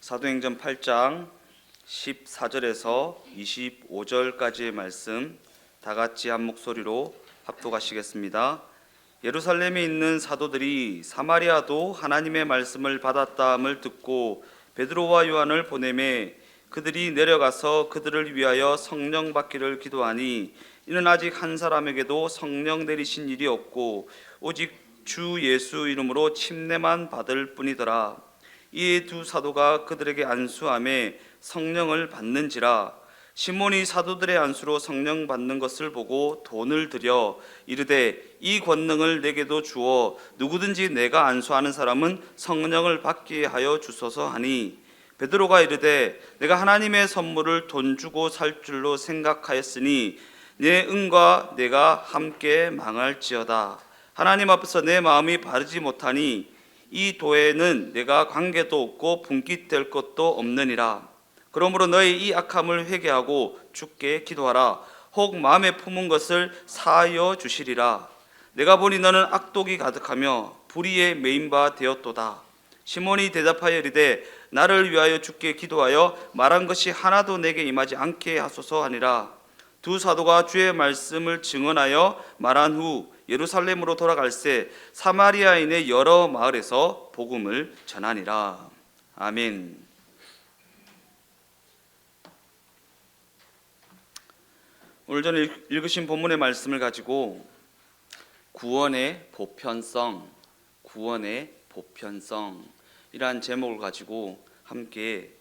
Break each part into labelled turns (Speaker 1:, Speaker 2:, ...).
Speaker 1: 사도행전 8장 14절에서 25절까지의 말씀 다 같이 한 목소리로 합독하시겠습니다. 예루살렘에 있는 사도들이 사마리아도 하나님의 말씀을 받았다함을 듣고 베드로와 요한을 보내매 그들이 내려가서 그들을 위하여 성령 받기를 기도하니 이는 아직 한 사람에게도 성령 내리신 일이 없고 오직 주 예수 이름으로 침례만 받을 뿐이더라. 이 두 사도가 그들에게 안수하며 성령을 받는지라. 시몬이 사도들의 안수로 성령 받는 것을 보고 돈을 들여 이르되 이 권능을 내게도 주어 누구든지 내가 안수하는 사람은 성령을 받게 하여 주소서 하니 베드로가 이르되 내가 하나님의 선물을 돈 주고 살 줄로 생각하였으니 내 은과 내가 함께 망할지어다. 하나님 앞에서 내 마음이 바르지 못하니 이 도에는 내가 관계도 없고 분깃될 것도 없느니라. 그러므로 너희 이 악함을 회개하고 주께 기도하라. 혹 마음에 품은 것을 사하여 주시리라. 내가 보니 너는 악독이 가득하며 불의에 매인 바 되었도다. 시몬이 대답하여 이르되 나를 위하여 주께 기도하여 말한 것이 하나도 내게 임하지 않게 하소서 하니라. 두 사도가 주의 말씀을 증언하여 말한 후 예루살렘으로 돌아갈새 사마리아인의 여러 마을에서 복음을 전하니라. 아멘. 오늘 전에 읽으신 본문의 말씀을 가지고 구원의 보편성, 구원의 보편성이란 제목을 가지고 함께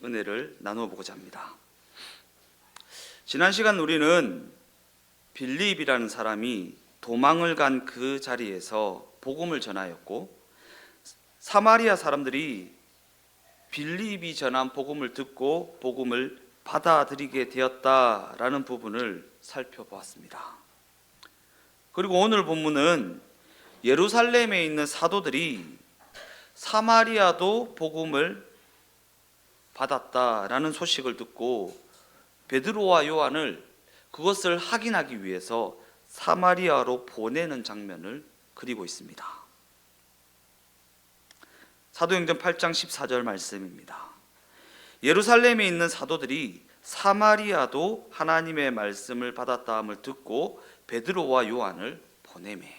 Speaker 1: 은혜를 나누어 보고자 합니다. 지난 시간 우리는 빌립이라는 사람이 도망을 간 그 자리에서 복음을 전하였고 사마리아 사람들이 빌립이 전한 복음을 듣고 복음을 받아들이게 되었다라는 부분을 살펴보았습니다. 그리고 오늘 본문은 예루살렘에 있는 사도들이 사마리아도 복음을 받았다라는 소식을 듣고 베드로와 요한을 그것을 확인하기 위해서 사마리아로 보내는 장면을 그리고 있습니다. 사도행전 8장 14절 말씀입니다. 예루살렘에 있는 사도들이 사마리아도 하나님의 말씀을 받았다함을 듣고 베드로와 요한을 보내매.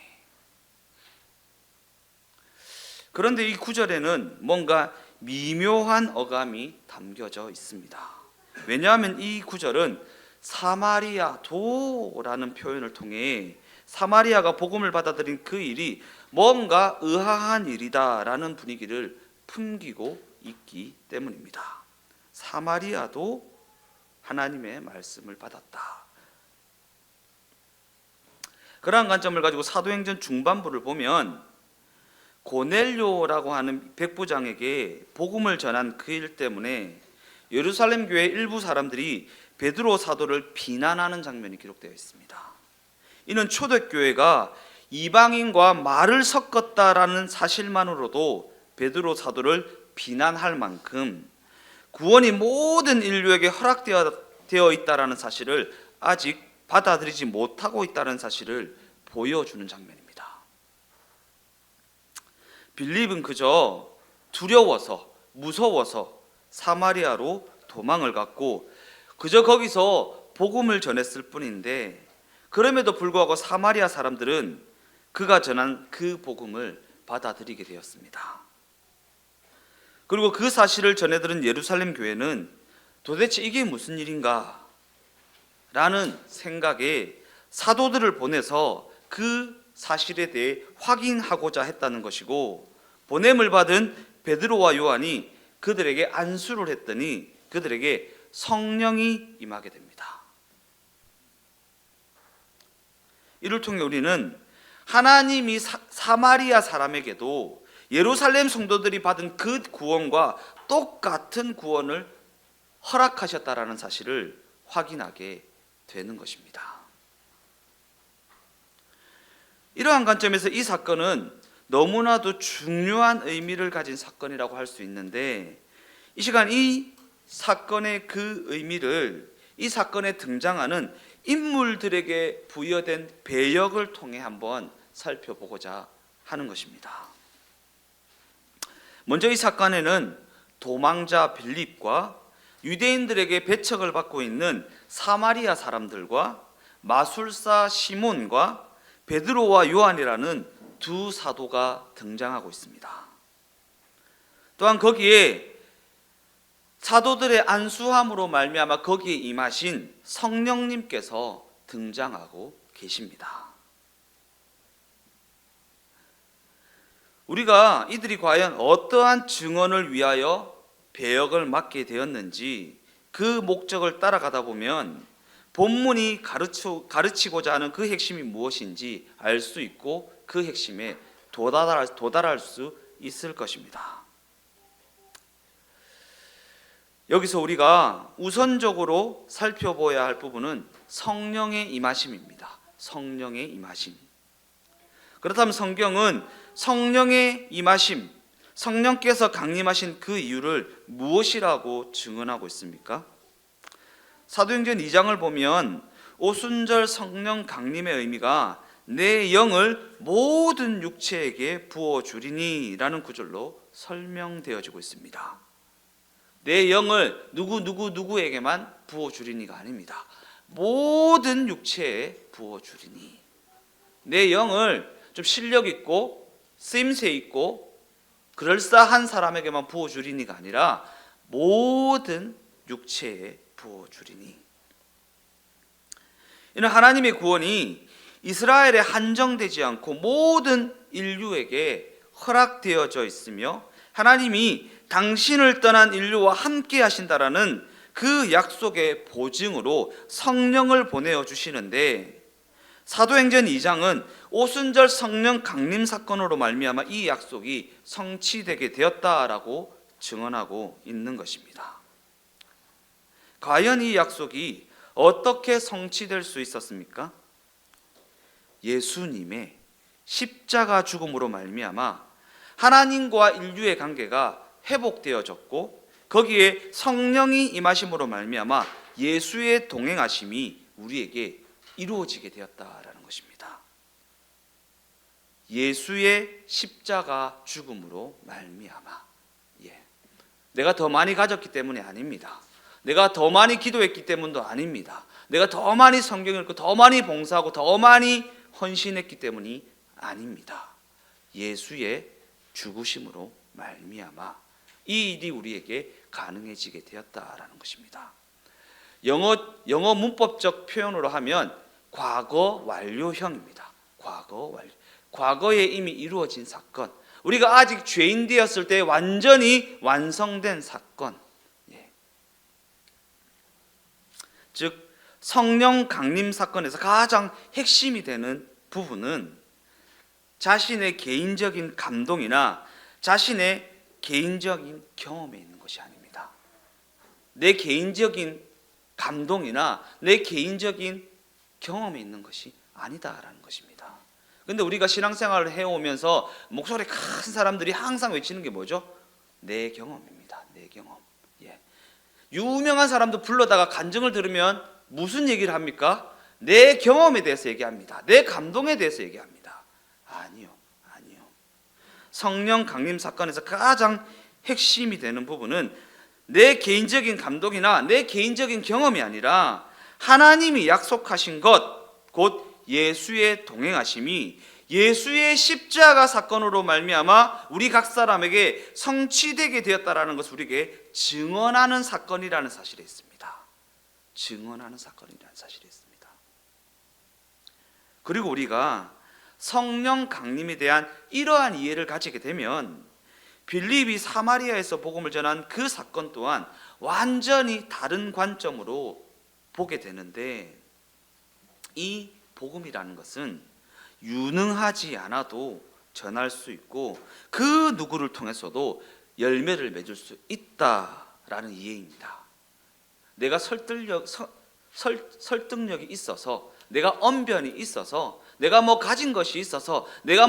Speaker 1: 그런데 이 구절에는 뭔가 미묘한 어감이 담겨져 있습니다. 왜냐하면 이 구절은 사마리아도라는 표현을 통해 사마리아가 복음을 받아들인 그 일이 뭔가 의아한 일이다라는 분위기를 풍기고 있기 때문입니다. 사마리아도 하나님의 말씀을 받았다. 그러한 관점을 가지고 사도행전 중반부를 보면 고넬료라고 하는 백부장에게 복음을 전한 그 일 때문에 예루살렘 교회 일부 사람들이 베드로 사도를 비난하는 장면이 기록되어 있습니다. 이는 초대교회가 이방인과 말을 섞었다라는 사실만으로도 베드로 사도를 비난할 만큼 구원이 모든 인류에게 허락되어 있다라는 사실을 아직 받아들이지 못하고 있다는 사실을 보여주는 장면입니다. 빌립은 그저 두려워서 무서워서 사마리아로 도망을 갔고 그저 거기서 복음을 전했을 뿐인데 그럼에도 불구하고 사마리아 사람들은 그가 전한 그 복음을 받아들이게 되었습니다. 그리고 그 사실을 전해들은 예루살렘 교회는 도대체 이게 무슨 일인가 라는 생각에 사도들을 보내서 그 사실에 대해 확인하고자 했다는 것이고 보냄을 받은 베드로와 요한이 그들에게 안수를 했더니 그들에게 성령이 임하게 됩니다. 이를 통해 우리는 하나님이 사마리아 사람에게도 예루살렘 성도들이 받은 그 구원과 똑같은 구원을 허락하셨다라는 사실을 확인하게 되는 것입니다. 이러한 관점에서 이 사건은 너무나도 중요한 의미를 가진 사건이라고 할 수 있는데 이 시간 이 사건의 그 의미를 이 사건에 등장하는 인물들에게 부여된 배역을 통해 한번 살펴보고자 하는 것입니다. 먼저 이 사건에는 도망자 빌립과 유대인들에게 배척을 받고 있는 사마리아 사람들과 마술사 시몬과 베드로와 요한이라는 두 사도가 등장하고 있습니다. 또한 거기에 사도들의 안수함으로 말미암아 거기에 임하신 성령님께서 등장하고 계십니다. 우리가 이들이 과연 어떠한 증언을 위하여 배역을 맡게 되었는지 그 목적을 따라가다 보면 본문이 가르치고자 하는 그 핵심이 무엇인지 알 수 있고 그 핵심에 도달할 수 있을 것입니다. 여기서 우리가 우선적으로 살펴봐야 할 부분은 성령의 임하심입니다. 성령의 임하심. 그렇다면 성경은 성령의 임하심, 성령께서 강림하신 그 이유를 무엇이라고 증언하고 있습니까? 사도행전 2장을 보면 오순절 성령 강림의 의미가 내 영을 모든 육체에게 부어주리니 라는 구절로 설명되어지고 있습니다. 내 영을 누구에게만 부어주리니가 아닙니다. 모든 육체에 부어주리니. 내 영을 좀 실력 있고 쓰임새 있고 그럴싸한 사람에게만 부어주리니가 아니라 모든 육체에 부어주리니. 이는 하나님의 구원이 이스라엘에 한정되지 않고 모든 인류에게 허락되어져 있으며 하나님이 당신을 떠난 인류와 함께 하신다라는 그 약속의 보증으로 성령을 보내어 주시는데, 사도행전 2장은 오순절 성령 강림 사건으로 말미암아 이 약속이 성취되게 되었다라고 증언하고 있는 것입니다. 과연 이 약속이 어떻게 성취될 수 있었습니까? 예수님의 십자가 죽음으로 말미암아 하나님과 인류의 관계가 회복되어졌고 거기에 성령이 임하심으로 말미암아 예수의 동행하심이 우리에게 이루어지게 되었다라는 것입니다. 예수의 십자가 죽음으로 말미암아. 내가 더 많이 가졌기 때문이 아닙니다. 내가 더 많이 기도했기 때문도 아닙니다. 내가 더 많이 성경을 읽고 더 많이 봉사하고 더 많이 헌신했기 때문이 아닙니다. 예수의 죽으심으로 말미암아 이 일이 우리에게 가능해지게 되었다라는 것입니다. 영어 문법적 표현으로 하면 과거 완료형입니다. 과거 완료. 과거에 이미 이루어진 사건. 우리가 아직 죄인 되었을 때 완전히 완성된 사건. 즉 성령 강림 사건에서 가장 핵심이 되는 부분은 자신의 개인적인 감동이나 자신의 개인적인 경험에 있는 것이 아닙니다. 내 개인적인 감동이나 내 개인적인 경험에 있는 것이 아니다라는 것입니다. 그런데 우리가 신앙생활을 해오면서 목소리 큰 사람들이 항상 외치는 게 뭐죠? 내 경험입니다. 내 경험. 유명한 사람도 불러다가 간증을 들으면 무슨 얘기를 합니까? 내 경험에 대해서 얘기합니다. 내 감동에 대해서 얘기합니다. 아니요. 성령 강림 사건에서 가장 핵심이 되는 부분은 내 개인적인 감동이나 내 개인적인 경험이 아니라 하나님이 약속하신 것, 곧 예수의 동행하심이 예수의 십자가 사건으로 말미암아 우리 각 사람에게 성취되게 되었다라는 것을 우리에게 증언하는 사건이라는 사실이 있습니다. 증언하는 사건이라는 사실이 있습니다. 그리고 우리가 성령 강림에 대한 이러한 이해를 가지게 되면 빌립이 사마리아에서 복음을 전한 그 사건 또한 완전히 다른 관점으로 보게 되는데, 이 복음이라는 것은 유능하지 않아도 전할 수 있고 그 누구를 통해서도 열매를 맺을 수 있다라는 이해입니다. 내가 설득력이 있어서, 내가 언변이 있어서, 내가 가진 것이 있어서, 내가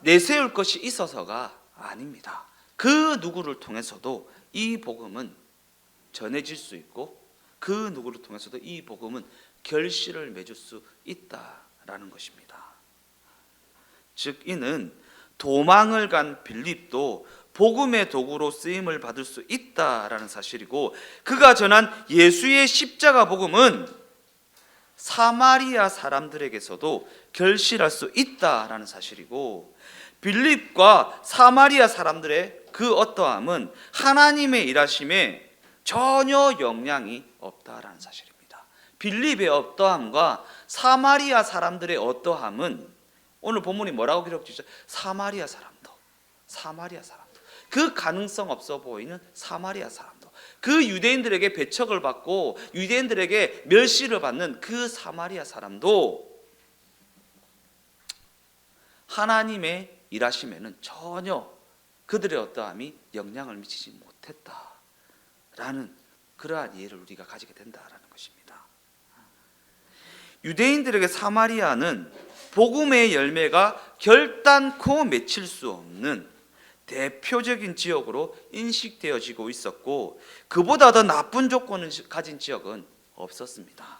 Speaker 1: 내세울 것이 있어서가 아닙니다. 그 누구를 통해서도 이 복음은 전해질 수 있고 그 누구를 통해서도 이 복음은 결실을 맺을 수 있다라는 것입니다. 즉 이는 도망을 간 빌립도 복음의 도구로 쓰임을 받을 수 있다라는 사실이고, 그가 전한 예수의 십자가 복음은 사마리아 사람들에게서도 결실할 수 있다라는 사실이고, 빌립과 사마리아 사람들의 그 어떠함은 하나님의 일하심에 전혀 영향이 없다라는 사실입니다. 빌립의 어떠함과 사마리아 사람들의 어떠함은 오늘 본문이 뭐라고 기록되죠? 사마리아 사람도 그 가능성 없어 보이는 사마리아 사람도, 그 유대인들에게 배척을 받고 유대인들에게 멸시를 받는 그 사마리아 사람도 하나님의 일하심에는 전혀 그들의 어떠함이 영향을 미치지 못했다라는 그러한 이해를 우리가 가지게 된다라는 것입니다. 유대인들에게 사마리아는 복음의 열매가 결단코 맺힐 수 없는 대표적인 지역으로 인식되어지고 있었고, 그보다 더 나쁜 조건을 가진 지역은 없었습니다.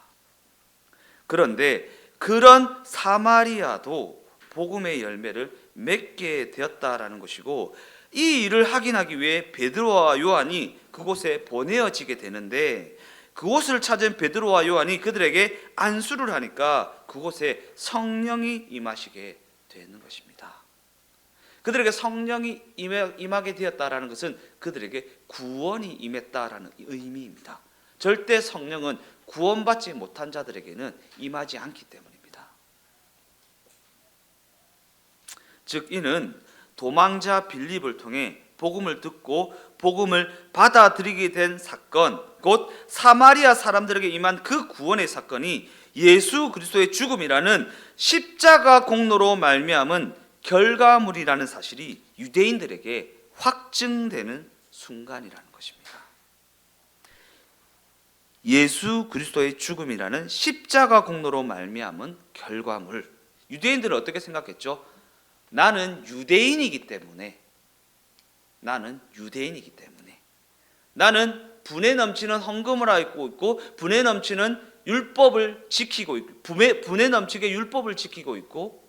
Speaker 1: 그런데 그런 사마리아도 복음의 열매를 맺게 되었다라는 것이고, 이 일을 확인하기 위해 베드로와 요한이 그곳에 보내어지게 되는데, 그곳을 찾은 베드로와 요한이 그들에게 안수를 하니까 그곳에 성령이 임하시게 되는 것입니다. 그들에게 성령이 임하게 되었다라는 것은 그들에게 구원이 임했다라는 의미입니다. 절대 성령은 구원받지 못한 자들에게는 임하지 않기 때문입니다. 즉 이는 도망자 빌립을 통해 복음을 듣고 복음을 받아들이게 된 사건, 곧 사마리아 사람들에게 임한 그 구원의 사건이 예수 그리스도의 죽음이라는 십자가 공로로 말미암은 결과물이라는 사실이 유대인들에게 확증되는 순간이라는 것입니다. 예수 그리스도의 죽음이라는 십자가 공로로 말미암은 결과물. 유대인들은 어떻게 생각했죠? 나는 유대인이기 때문에 나는 분에 넘치는 헌금을 하고 있고, 분에 넘치는 율법을 지키고 있고, 분에 넘치게 율법을 지키고 있고,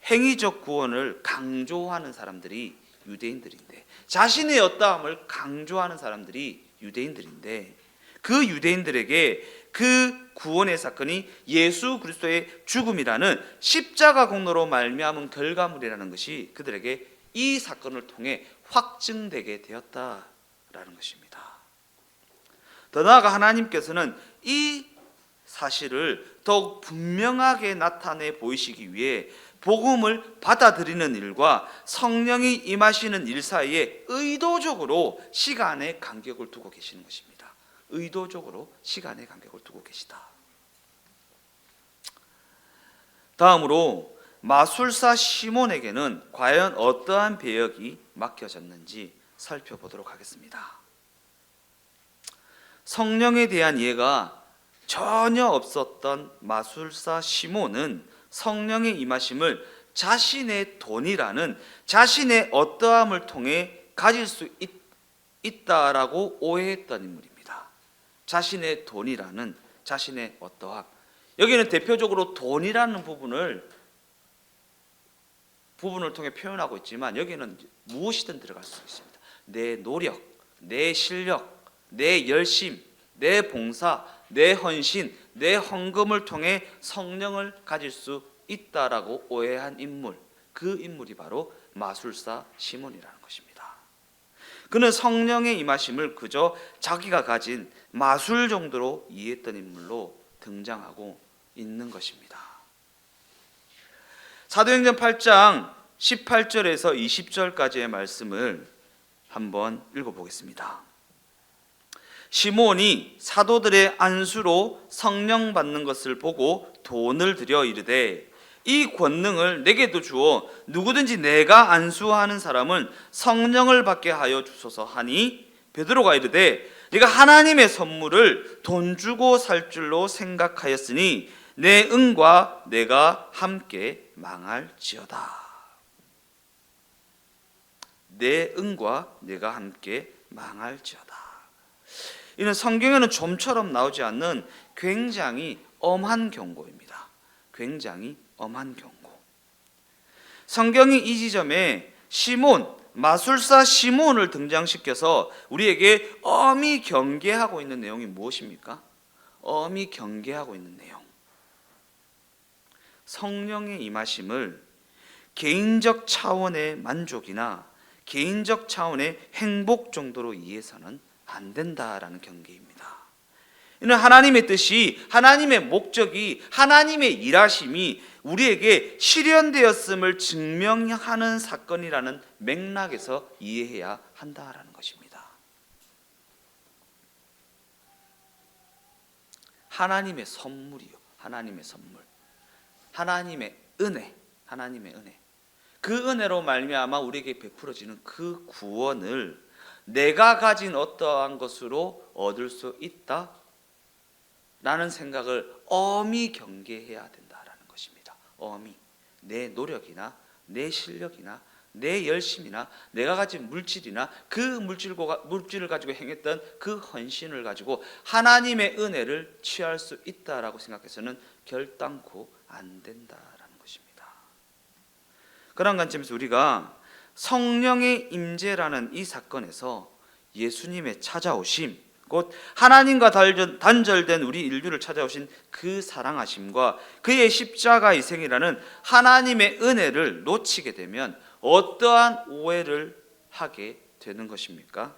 Speaker 1: 행위적 구원을 강조하는 사람들이 유대인들인데, 자신의 어떠함을 강조하는 사람들이 유대인들인데, 그 유대인들에게 그 구원의 사건이 예수 그리스도의 죽음이라는 십자가 공로로 말미암은 결과물이라는 것이 그들에게 이 사건을 통해 확증되게 되었다라는 것입니다. 더 나아가 하나님께서는 이 사실을 더욱 분명하게 나타내 보이시기 위해 복음을 받아들이는 일과 성령이 임하시는 일 사이에 의도적으로 시간의 간격을 두고 계시는 것입니다. 의도적으로 시간의 간격을 두고 계시다. 다음으로 마술사 시몬에게는 과연 어떠한 배역이 맡겨졌는지 살펴보도록 하겠습니다. 성령에 대한 이해가 전혀 없었던 마술사 시몬은 성령의 임하심을 자신의 돈이라는 자신의 어떠함을 통해 가질 수 있다라고 오해했던 인물입니다. 자신의 돈이라는 자신의 어떠함. 여기는 대표적으로 돈이라는 부분을 통해 표현하고 있지만, 여기는 무엇이든 들어갈 수 있습니다. 내 노력, 내 실력, 내 열심, 내 봉사, 내 헌신, 내 헌금을 통해 성령을 가질 수 있다라고 오해한 인물, 그 인물이 바로 마술사 시몬이라는 것입니다. 그는 성령의 임하심을 그저 자기가 가진 마술 정도로 이해했던 인물로 등장하고 있는 것입니다. 사도행전 8장 18절에서 20절까지의 말씀을 한번 읽어보겠습니다. 시몬이 사도들의 안수로 성령 받는 것을 보고 돈을 들여 이르되, 이 권능을 내게도 주어 누구든지 내가 안수하는 사람은 성령을 받게 하여 주소서 하니, 베드로가 이르되, 네가 하나님의 선물을 돈 주고 살 줄로 생각하였으니 내 은과 내가 함께 망할지어다. 내 은과 내가 함께 망할지어다. 이는 성경에는 좀처럼 나오지 않는 굉장히 엄한 경고입니다. 굉장히 엄한 경고. 성경이 이 지점에 시몬, 마술사 시몬을 등장시켜서 우리에게 엄히 경계하고 있는 내용이 무엇입니까? 엄히 경계하고 있는 내용. 성령의 임하심을 개인적 차원의 만족이나 개인적 차원의 행복 정도로 이해해서는 안 된다라는 경계입니다. 이는 하나님의 뜻이, 하나님의 목적이, 하나님의 일하심이 우리에게 실현되었음을 증명하는 사건이라는 맥락에서 이해해야 한다라는 것입니다. 하나님의 선물이요. 하나님의 선물. 하나님의 은혜. 하나님의 은혜. 그 은혜로 말미암아 우리에게 베풀어지는 그 구원을 내가 가진 어떠한 것으로 얻을 수 있다 라는 생각을 엄히 경계해야 된다라는 것입니다. 엄히. 내 노력이나 내 실력이나 내 열심이나 내가 가진 물질이나 그 물질을 가지고 행했던 그 헌신을 가지고 하나님의 은혜를 취할 수 있다라고 생각해서는 결단코 안 된다라는 것입니다. 그런 관점에서 우리가 성령의 임재라는 이 사건에서 예수님의 찾아오심, 곧 하나님과 단절된 우리 인류를 찾아오신 그 사랑하심과 그의 십자가 희생이라는 하나님의 은혜를 놓치게 되면 어떠한 오해를 하게 되는 것입니까?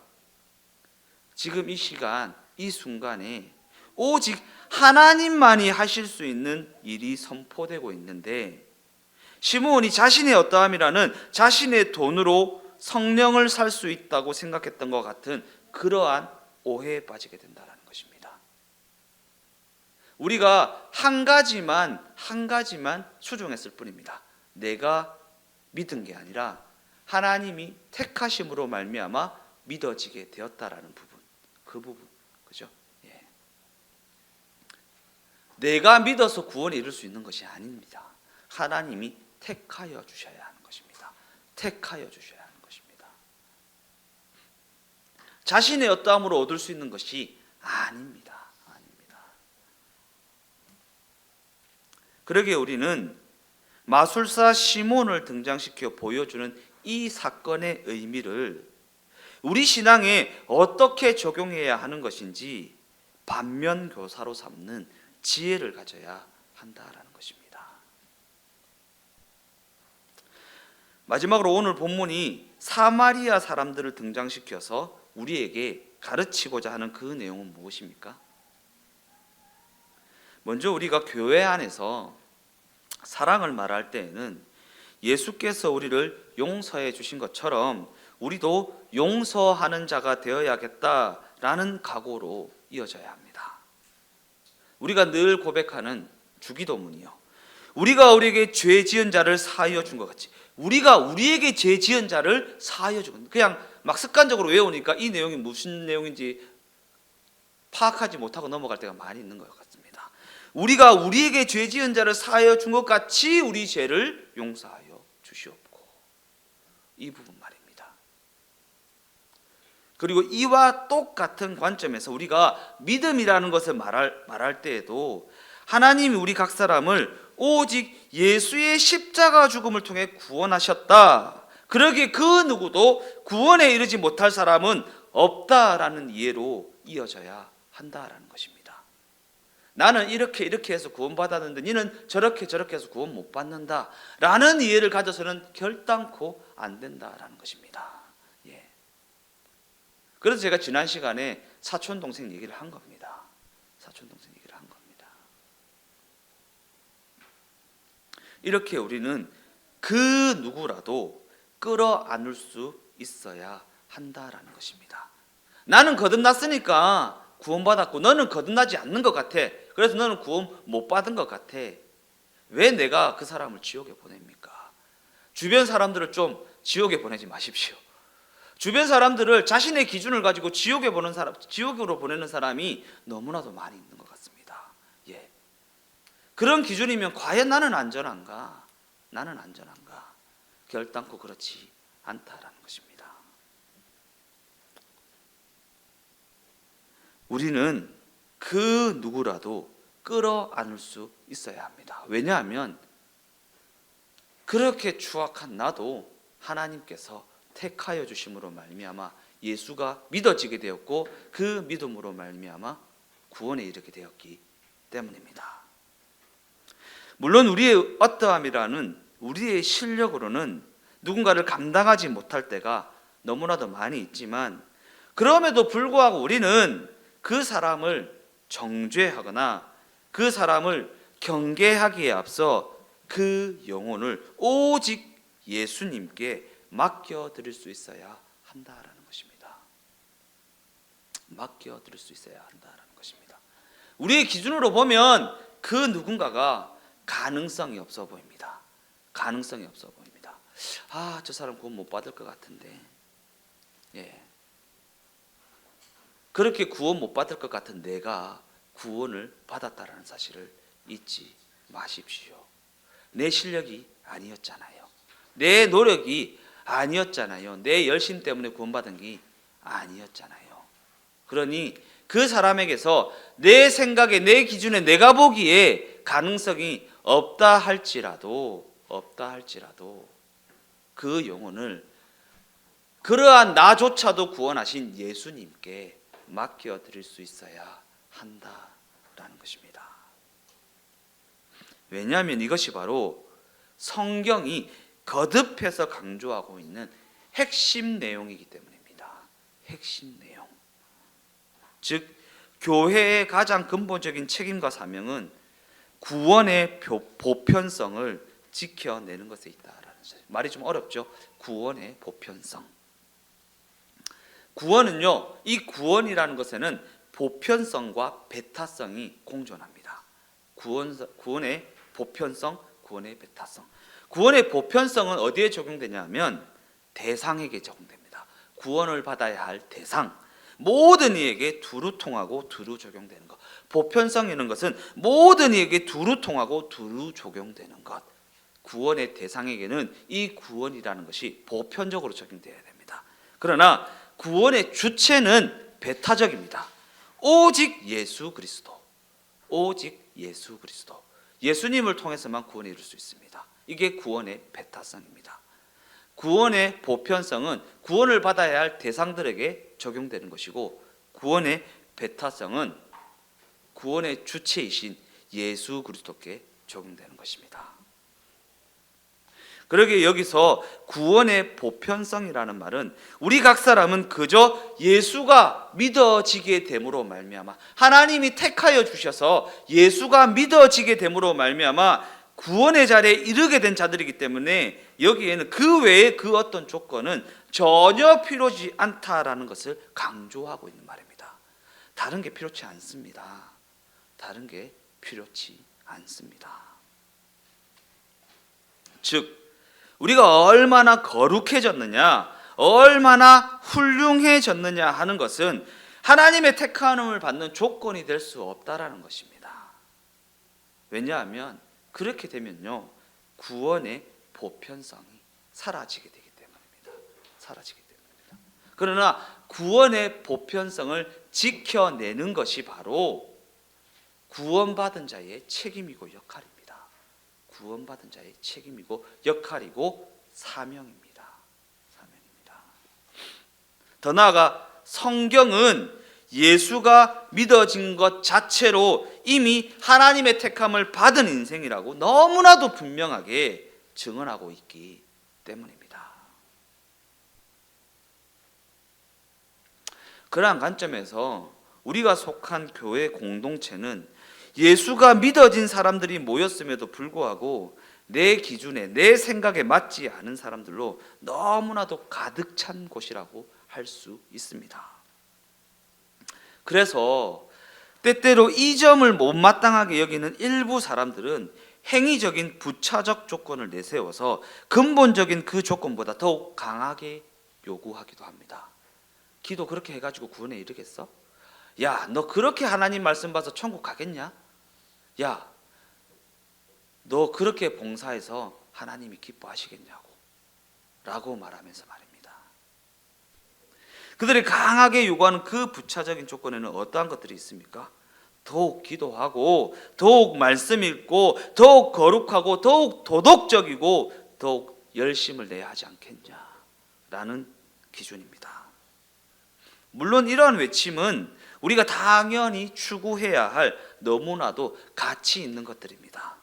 Speaker 1: 지금 이 시간, 이 순간에 오직 하나님만이 하실 수 있는 일이 선포되고 있는데 시므온이 자신의 어떠함이라는 자신의 돈으로 성령을 살 수 있다고 생각했던 것 같은 그러한 오해에 빠지게 된다는 것입니다. 우리가 한 가지만 추종했을 뿐입니다. 내가 믿은 게 아니라 하나님이 택하심으로 말미암아 믿어지게 되었다라는 부분, 그 부분, 그죠? 예. 내가 믿어서 구원에 이룰 수 있는 것이 아닙니다. 하나님이 택하여 주셔야 하는 것입니다. 택하여 주셔야 하는 것입니다. 자신의 어떠함으로 얻을 수 있는 것이 아닙니다. 그러기에 우리는 마술사 시몬을 등장시켜 보여주는 이 사건의 의미를 우리 신앙에 어떻게 적용해야 하는 것인지 반면교사로 삼는 지혜를 가져야 한다라는 것입니다. 마지막으로 오늘 본문이 사마리아 사람들을 등장시켜서 우리에게 가르치고자 하는 그 내용은 무엇입니까? 먼저 우리가 교회 안에서 사랑을 말할 때에는 예수께서 우리를 용서해 주신 것처럼 우리도 용서하는 자가 되어야겠다라는 각오로 이어져야 합니다. 우리가 늘 고백하는 주기도문이요. 우리가 우리에게 죄 지은 자를 사하여 준 것 같이 우리가 우리에게 죄 지은 자를 사하여 준, 그냥 막 습관적으로 외우니까 이 내용이 무슨 내용인지 파악하지 못하고 넘어갈 때가 많이 있는 것 같습니다. 우리가 우리에게 죄 지은 자를 사하여 준 것 같이 우리 죄를 용서하여 주시옵고, 이 부분 말입니다. 그리고 이와 똑같은 관점에서 우리가 믿음이라는 것을 말할 때에도 하나님이 우리 각 사람을 오직 예수의 십자가 죽음을 통해 구원하셨다. 그러기에 그 누구도 구원에 이르지 못할 사람은 없다라는 이해로 이어져야 한다라는 것입니다. 나는 이렇게 해서 구원받았는데 니는 저렇게 해서 구원 못 받는다 라는 이해를 가져서는 결단코 안 된다라는 것입니다. 예. 그래서 제가 지난 시간에 사촌 동생 얘기를 한 겁니다. 이렇게 우리는 그 누구라도 끌어안을 수 있어야 한다라는 것입니다. 나는 거듭났으니까 구원받았고 너는 거듭나지 않는 것 같아. 그래서 너는 구원 못 받은 것 같아. 왜 내가 그 사람을 지옥에 보냅니까? 주변 사람들을 좀 지옥에 보내지 마십시오. 주변 사람들을 자신의 기준을 가지고 지옥으로 보내는 사람이 너무나도 많이 있는 것 같습니다. 예. 그런 기준이면 과연 나는 안전한가? 결단코 그렇지 않다라는 것입니다. 우리는 그 누구라도 끌어안을 수 있어야 합니다. 왜냐하면 그렇게 추악한 나도 하나님께서 택하여 주심으로 말미암아 예수가 믿어지게 되었고 그 믿음으로 말미암아 구원에 이르게 되었기 때문입니다. 물론 우리의 어떠함이라는 우리의 실력으로는 누군가를 감당하지 못할 때가 너무나도 많이 있지만 그럼에도 불구하고 우리는 그 사람을 정죄하거나 그 사람을 경계하기에 앞서 그 영혼을 오직 예수님께 맡겨드릴 수 있어야 한다라는 것입니다. 맡겨드릴 수 있어야 한다라는 것입니다. 우리의 기준으로 보면 그 누군가가 가능성이 없어 보입니다. 가능성이 없어 보입니다. 저 사람 구원 못 받을 것 같은데, 그렇게 구원 못 받을 것 같은 내가 구원을 받았다라는 사실을 잊지 마십시오. 내 실력이 아니었잖아요. 내 노력이 아니었잖아요. 내 열심 때문에 구원받은 게 아니었잖아요. 그러니 그 사람에게서 내 생각에 내 기준에 내가 보기에 가능성이 없다 할지라도 그 영혼을 그러한 나조차도 구원하신 예수님께 맡겨드릴 수 있어야 한다라는 것입니다. 왜냐하면 이것이 바로 성경이 거듭해서 강조하고 있는 핵심 내용이기 때문입니다. 핵심 내용. 즉 교회의 가장 근본적인 책임과 사명은 구원의 보편성을 지켜내는 것에 있다라는 사실. 말이 좀 어렵죠? 구원의 보편성. 구원은요, 이 구원이라는 것에는 보편성과 배타성이 공존합니다. 구원의 보편성, 구원의 배타성. 구원의 보편성은 어디에 적용되냐면 대상에게 적용됩니다. 구원을 받아야 할 대상, 모든 이에게 두루 통하고 두루 적용되는 것. 보편성이라는 것은 모든 이에게 두루 통하고 두루 적용되는 것. 구원의 대상에게는 이 구원이라는 것이 보편적으로 적용되어야 됩니다. 그러나 구원의 주체는 배타적입니다. 오직 예수 그리스도, 오직 예수 그리스도, 예수님을 통해서만 구원을 이룰 수 있습니다. 이게 구원의 배타성입니다. 구원의 보편성은 구원을 받아야 할 대상들에게 적용되는 것이고, 구원의 배타성은 구원의 주체이신 예수 그리스도께 적용되는 것입니다. 그러기에 여기서 구원의 보편성이라는 말은 우리 각 사람은 그저 예수가 믿어지게 됨으로 말미암아, 하나님이 택하여 주셔서 예수가 믿어지게 됨으로 말미암아 구원의 자리에 이르게 된 자들이기 때문에 여기에는 그 외에 그 어떤 조건은 전혀 필요하지 않다라는 것을 강조하고 있는 말입니다. 다른 게 필요치 않습니다. 다른 게 필요치 않습니다. 즉 우리가 얼마나 거룩해졌느냐, 얼마나 훌륭해졌느냐 하는 것은 하나님의 택함을 받는 조건이 될 수 없다라는 것입니다. 왜냐하면 그렇게 되면요, 구원의 보편성이 사라지게 되기 때문입니다. 사라지기 때문입니다. 그러나 구원의 보편성을 지켜내는 것이 바로 구원받은 자의 책임이고 역할입니다. 구원받은 자의 책임이고 역할이고 사명입니다. 사명입니다. 더 나아가 성경은 예수가 믿어진 것 자체로 이미 하나님의 택함을 받은 인생이라고 너무나도 분명하게 증언하고 있기 때문입니다. 그러한 관점에서 우리가 속한 교회 공동체는 예수가 믿어진 사람들이 모였음에도 불구하고 내 기준에 내 생각에 맞지 않은 사람들로 너무나도 가득 찬 곳이라고 할 수 있습니다. 그래서 때때로 이 점을 못마땅하게 여기는 일부 사람들은 행위적인 부차적 조건을 내세워서 근본적인 그 조건보다 더욱 강하게 요구하기도 합니다. 기도 그렇게 해가지고 구원에 이르겠어? 야, 너 그렇게 하나님 말씀 봐서 천국 가겠냐? 야, 너 그렇게 봉사해서 하나님이 기뻐하시겠냐고 라고 말하면서 말입니다. 그들이 강하게 요구하는 그 부차적인 조건에는 어떠한 것들이 있습니까? 더욱 기도하고 더욱 말씀 읽고 더욱 거룩하고 더욱 도덕적이고 더욱 열심을 내야 하지 않겠냐라는 기준입니다. 물론 이러한 외침은 우리가 당연히 추구해야 할 너무나도 가치 있는 것들입니다.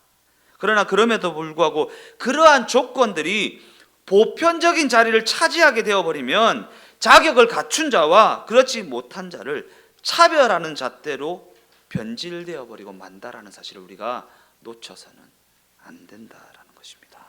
Speaker 1: 그러나 그럼에도 불구하고 그러한 조건들이 보편적인 자리를 차지하게 되어버리면 자격을 갖춘 자와 그렇지 못한 자를 차별하는 잣대로 변질되어 버리고 만다라는 사실을 우리가 놓쳐서는 안 된다라는 것입니다.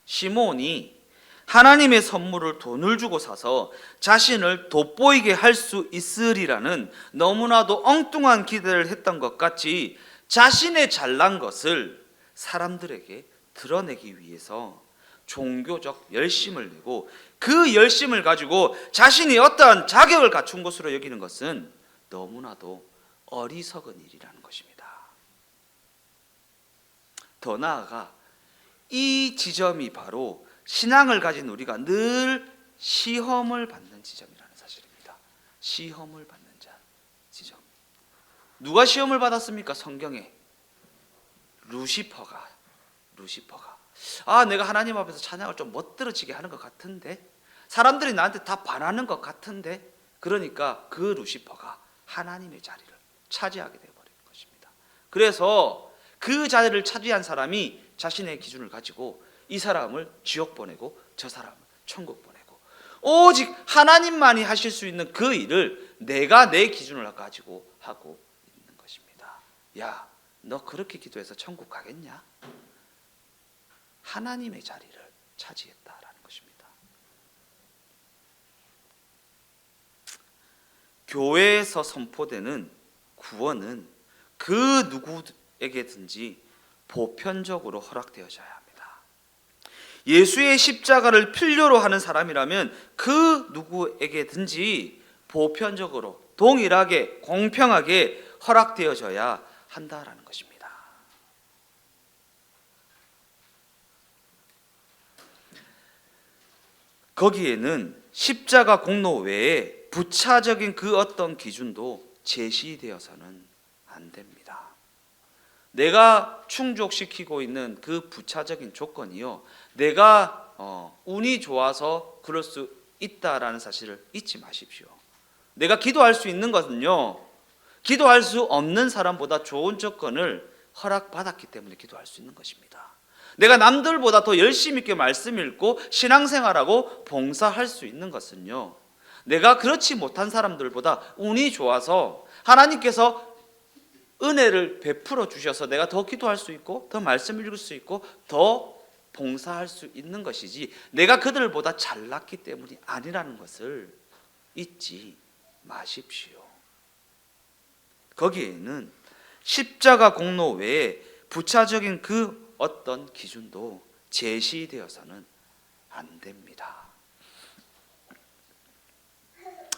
Speaker 1: 시몬이 하나님의 선물을 돈을 주고 사서 자신을 돋보이게 할 수 있으리라는 너무나도 엉뚱한 기대를 했던 것 같이 자신의 잘난 것을 사람들에게 드러내기 위해서 종교적 열심을 내고 그 열심을 가지고 자신이 어떠한 자격을 갖춘 것으로 여기는 것은 너무나도 어리석은 일이라는 것입니다. 더 나아가 이 지점이 바로 신앙을 가진 우리가 늘 시험을 받는 지점이라는 사실입니다. 시험을 받는 지점. 누가 시험을 받았습니까? 성경에 루시퍼가 내가 하나님 앞에서 찬양을 좀 멋들어지게 하는 것 같은데, 사람들이 나한테 다 반하는 것 같은데, 그러니까 그 루시퍼가 하나님의 자리를 차지하게 되어버린 것입니다. 그래서 그 자리를 차지한 사람이 자신의 기준을 가지고 이 사람을 지옥 보내고 저 사람을 천국 보내고, 오직 하나님만이 하실 수 있는 그 일을 내가 내 기준을 가지고 하고 있는 것입니다. 야, 너 그렇게 기도해서 천국 가겠냐? 하나님의 자리를 차지했다라는 것입니다. 교회에서 선포되는 구원은 그 누구에게든지 보편적으로 허락되어져야 합니다. 예수의 십자가를 필요로 하는 사람이라면 그 누구에게든지 보편적으로 동일하게 공평하게 허락되어져야 한다라는 것입니다. 거기에는 십자가 공로 외에 부차적인 그 어떤 기준도 제시되어서는 안 됩니다. 내가 충족시키고 있는 그 부차적인 조건이요, 내가 운이 좋아서 그럴 수 있다라는 사실을 잊지 마십시오. 내가 기도할 수 있는 것은요, 기도할 수 없는 사람보다 좋은 조건을 허락받았기 때문에 기도할 수 있는 것입니다. 내가 남들보다 더 열심히 있게 말씀 읽고 신앙생활하고 봉사할 수 있는 것은요, 내가 그렇지 못한 사람들보다 운이 좋아서 하나님께서 은혜를 베풀어 주셔서 내가 더 기도할 수 있고 더 말씀 읽을 수 있고 더 봉사할 수 있는 것이지, 내가 그들보다 잘났기 때문이 아니라는 것을 잊지 마십시오. 거기에는 십자가 공로 외에 부차적인 그 어떤 기준도 제시되어서는 안 됩니다.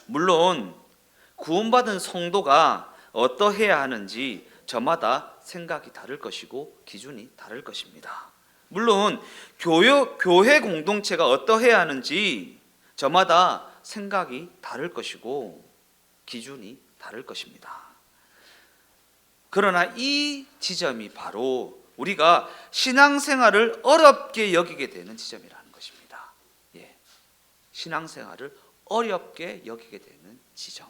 Speaker 1: 물론 구원받은 성도가 어떠해야 하는지 저마다 생각이 다를 것이고 기준이 다를 것입니다. 물론 교회 공동체가 어떠해야 하는지 저마다 생각이 다를 것이고 기준이 다를 것입니다. 그러나 이 지점이 바로 우리가 신앙생활을 어렵게 여기게 되는 지점이라는 것입니다. 신앙생활을 어렵게 여기게 되는 지점.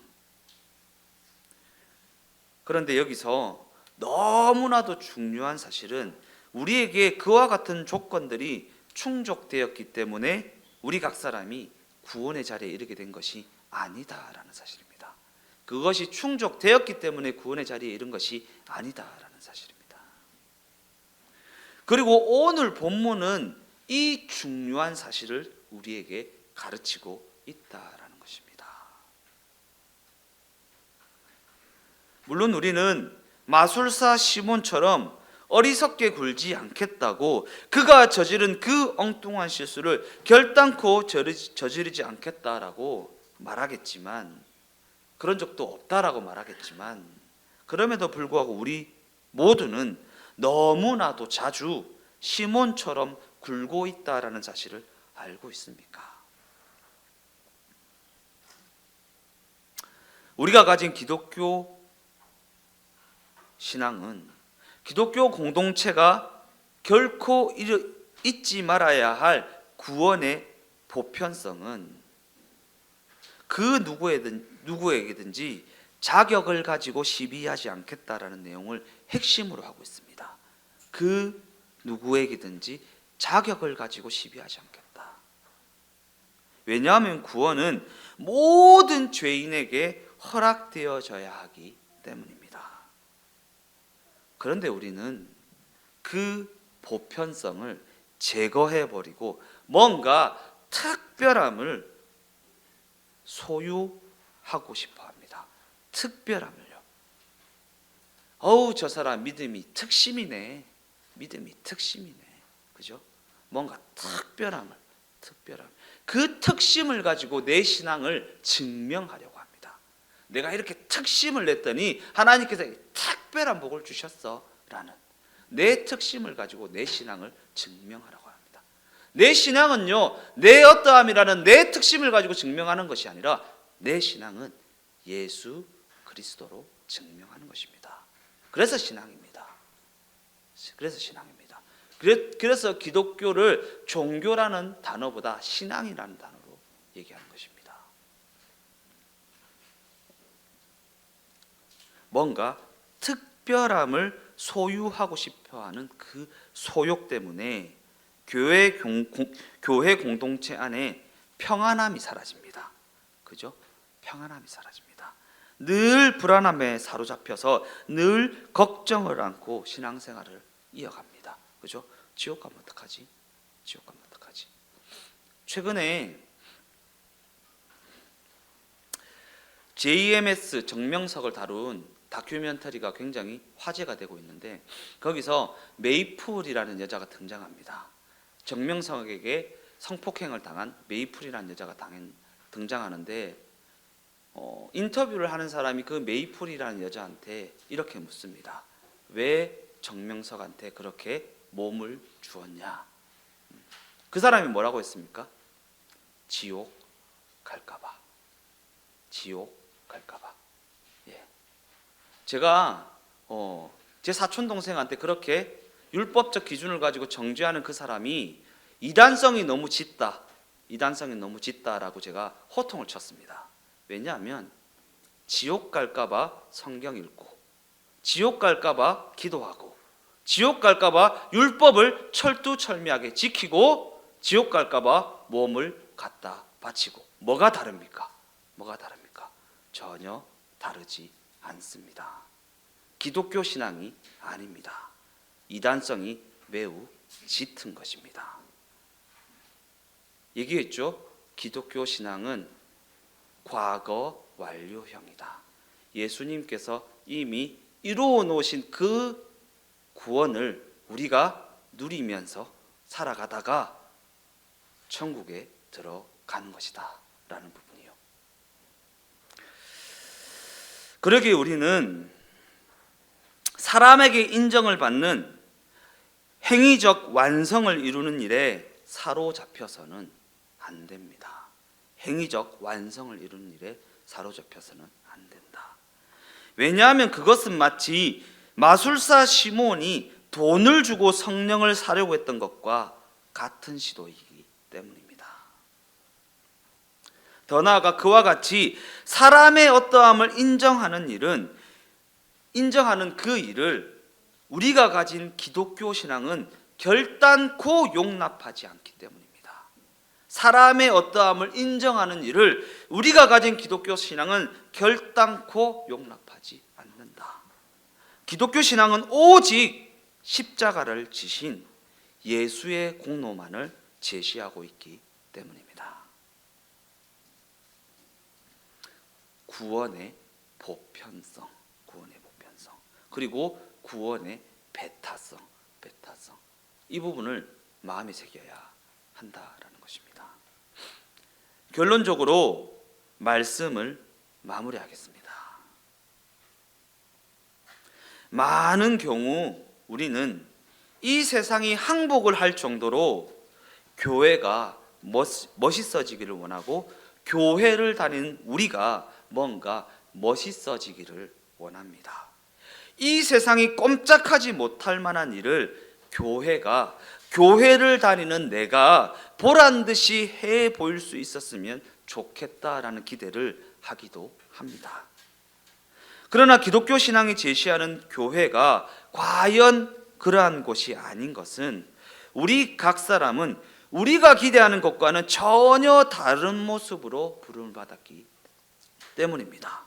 Speaker 1: 그런데 여기서 너무나도 중요한 사실은 우리에게 그와 같은 조건들이 충족되었기 때문에 우리 각 사람이 구원의 자리에 이르게 된 것이 아니다라는 사실입니다. 그것이 충족되었기 때문에 구원의 자리에 이른 것이 아니다라는 사실입니다. 그리고 오늘 본문은 이 중요한 사실을 우리에게 가르치고 있다라는 것입니다. 물론 우리는 마술사 시몬처럼 어리석게 굴지 않겠다고, 그가 저지른 그 엉뚱한 실수를 결단코 저지르지 않겠다라고 말하겠지만, 그런 적도 없다라고 말하겠지만, 그럼에도 불구하고 우리 모두는 너무나도 자주 시몬처럼 굴고 있다라는 사실을 알고 있습니까? 우리가 가진 기독교 신앙은 기독교 공동체가 결코 잊지 말아야 할 구원의 보편성은 그 누구에게든지 자격을 가지고 시비하지 않겠다라는 내용을 핵심으로 하고 있습니다. 그 누구에게든지 자격을 가지고 시비하지 않겠다. 왜냐하면 구원은 모든 죄인에게 허락되어져야 하기 때문입니다. 그런데 우리는 그 보편성을 제거해버리고 뭔가 특별함을 소유하고 싶어 합니다. 특별함을요. 저 사람 믿음이 특심이네. 믿음이 특심이네. 그죠? 뭔가 특별함. 그 특심을 가지고 내 신앙을 증명하려고 합니다. 내가 이렇게 특심을 냈더니 하나님께서 특별한 복을 주셨어 라는 내 특심을 가지고 내 신앙을 증명하라고 합니다. 내 신앙은요, 내 어떠함이라는 내 특심을 가지고 증명하는 것이 아니라 내 신앙은 예수 그리스도로 증명하는 것입니다. 그래서 신앙입니다. 그래서 기독교를 종교라는 단어보다 신앙이라는 단어로 얘기하는 것입니다. 뭔가 특별함을 소유하고 싶어하는 그 소욕 때문에 교회 공동체 안에 평안함이 사라집니다. 그죠? 평안함이 사라집니다. 늘 불안함에 사로잡혀서 늘 걱정을 안고 신앙생활을 이어갑니다. 그죠? 지옥 가면 어떡하지? 최근에 JMS 정명석을 다룬 다큐멘터리가 굉장히 화제가 되고 있는데 거기서 메이플이라는 여자가 등장합니다. 정명석에게 성폭행을 당한 메이플이라는 여자가 등장하는데 인터뷰를 하는 사람이 그 메이플이라는 여자한테 이렇게 묻습니다. 왜 정명석한테 그렇게 몸을 주었냐? 그 사람이 뭐라고 했습니까? 지옥 갈까봐. 예. 제가 제 사촌 동생한테 그렇게 율법적 기준을 가지고 정죄하는 그 사람이 이단성이 너무 짙다라고 제가 호통을 쳤습니다. 왜냐하면 지옥 갈까봐 성경 읽고, 지옥 갈까봐 기도하고, 지옥 갈까봐 율법을 철두철미하게 지키고, 지옥 갈까봐 몸을 갖다 바치고, 뭐가 다릅니까? 전혀 다르지 않습니다. 기독교 신앙이 아닙니다. 이단성이 매우 짙은 것입니다. 얘기했죠? 기독교 신앙은 과거 완료형이다. 예수님께서 이미 이루어 놓으신 그 구원을 우리가 누리면서 살아가다가 천국에 들어가는 것이다 라는 부분이요. 그러기에 우리는 사람에게 인정을 받는 행위적 완성을 이루는 일에 사로잡혀서는 안 됩니다. 행위적 완성을 이루는 일에 사로잡혀서는 안 된다. 왜냐하면 그것은 마치 마술사 시몬이 돈을 주고 성령을 사려고 했던 것과 같은 시도이기 때문입니다. 더 나아가 그와 같이 사람의 어떠함을 인정하는 그 일을 우리가 가진 기독교 신앙은 결단코 용납하지 않기 때문입니다. 사람의 어떠함을 인정하는 일을 우리가 가진 기독교 신앙은 결단코 용납하지 않는다. 기독교 신앙은 오직 십자가를 지신 예수의 공로만을 제시하고 있기 때문입니다. 구원의 보편성, 그리고 구원의 배타성. 이 부분을 마음에 새겨야 한다라는 것입니다. 결론적으로 말씀을 마무리하겠습니다. 많은 경우 우리는 이 세상이 항복을 할 정도로 교회가 멋있어지기를 원하고 교회를 다니는 우리가 뭔가 멋있어지기를 원합니다. 이 세상이 꼼짝하지 못할 만한 일을 교회가, 교회를 다니는 내가 보란 듯이 해 보일 수 있었으면 좋겠다라는 기대를 하기도 합니다. 그러나 기독교 신앙이 제시하는 교회가 과연 그러한 곳이 아닌 것은 우리 각 사람은 우리가 기대하는 것과는 전혀 다른 모습으로 부름을 받았기 때문입니다.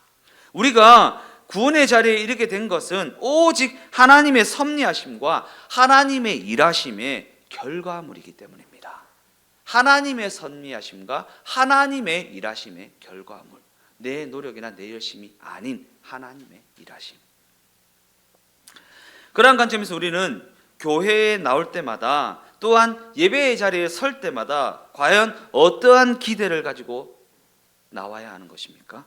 Speaker 1: 우리가 구원의 자리에 이르게 된 것은 오직 하나님의 섭리하심과 하나님의 일하심의 결과물이기 때문입니다. 하나님의 섭리하심과 하나님의 일하심의 결과물, 내 노력이나 내 열심이 아닌 하나님의 일하심. 그러한 관점에서 우리는 교회에 나올 때마다, 또한 예배의 자리에 설 때마다 과연 어떠한 기대를 가지고 나와야 하는 것입니까?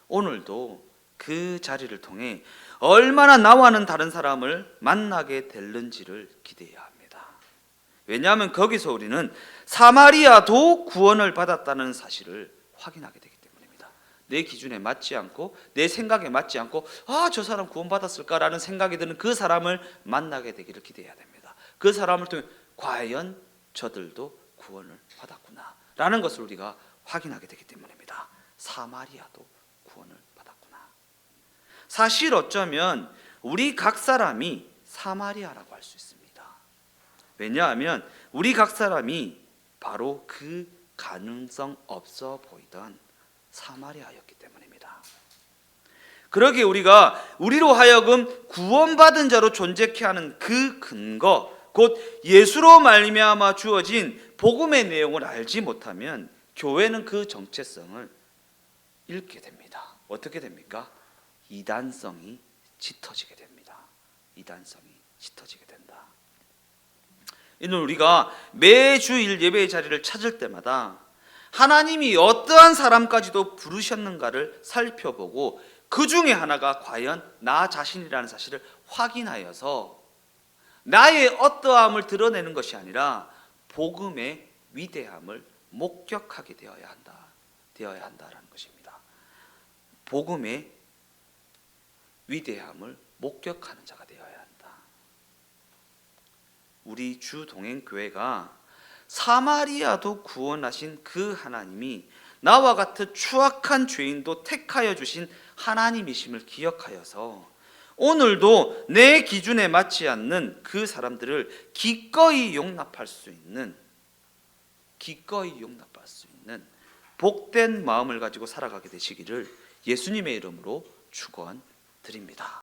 Speaker 1: 오늘도 그 자리를 통해 얼마나 나와는 다른 사람을 만나게 될는지를 기대해야 합니다. 왜냐하면 거기서 우리는 사마리아도 구원을 받았다는 사실을 확인하게 되기 때문입니다. 내 기준에 맞지 않고 내 생각에 맞지 않고 저 사람 구원받았을까라는 생각이 드는 그 사람을 만나게 되기를 기대해야 됩니다. 그 사람을 통해 과연 저들도 구원을 받았구나 라는 것을 우리가 확인하게 되기 때문입니다. 사마리아도 구원을 받았구나. 사실 어쩌면 우리 각 사람이 사마리아라고 할 수 있습니다. 왜냐하면 우리 각 사람이 바로 그 가능성 없어 보이던 사마리아였기 때문입니다. 그러기에 우리로 하여금 구원받은 자로 존재케 하는 그 근거, 곧 예수로 말미암아 주어진 복음의 내용을 알지 못하면 교회는 그 정체성을 잃게 됩니다. 어떻게 됩니까? 이단성이 짙어지게 됩니다. 이단성이 짙어지게 된다. 이는 우리가 매주일 예배의 자리를 찾을 때마다 하나님이 어떠한 사람까지도 부르셨는가를 살펴보고 그 중에 하나가 과연 나 자신이라는 사실을 확인하여서 나의 어떠함을 드러내는 것이 아니라 복음의 위대함을 목격하게 되어야 한다라는 것입니다. 복음의 위대함을 목격하는 자가 되어야 한다. 우리 주 동행교회가 사마리아도 구원하신 그 하나님이 나와 같은 추악한 죄인도 택하여 주신 하나님이심을 기억하여서 오늘도 내 기준에 맞지 않는 그 사람들을 기꺼이 용납할 수 있는 복된 마음을 가지고 살아가게 되시기를 예수님의 이름으로 축원드립니다.